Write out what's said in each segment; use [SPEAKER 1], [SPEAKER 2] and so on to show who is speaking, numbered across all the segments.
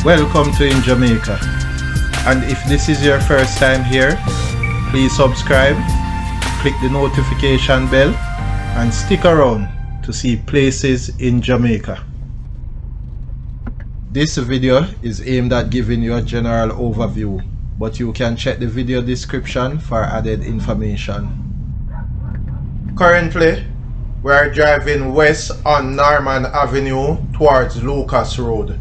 [SPEAKER 1] Welcome to InJamaica, and if this is your first time here, please subscribe, click the notification bell and stick around to see places in Jamaica. This video is aimed at giving you a general overview, but you can check the video description for added information. Currently, we are driving west on Norman Avenue towards Lucas Road.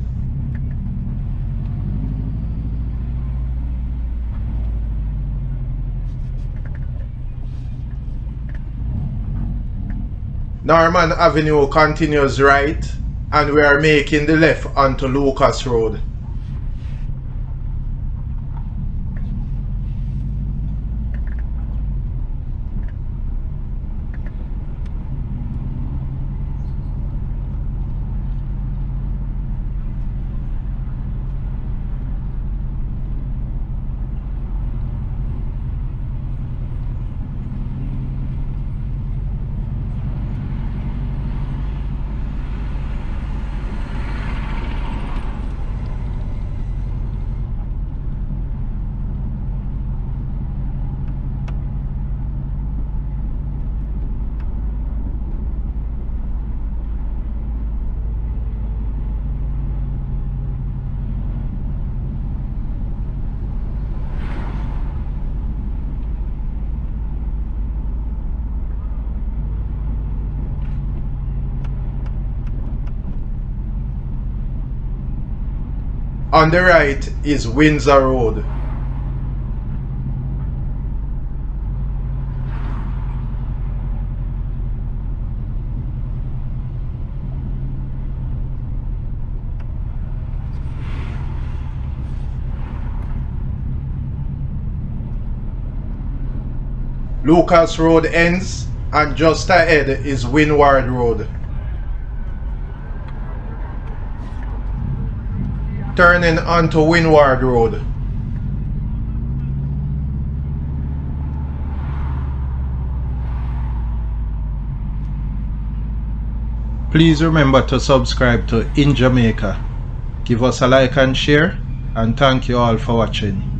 [SPEAKER 1] Norman Avenue continues right, and we are making the left onto Lucas Road. On the right is Windsor Road. Lucas Road ends, and just ahead is Windward Road. Turning onto Windward Road. Please remember to subscribe to InJamaica. Give us a like and share, and thank you all for watching.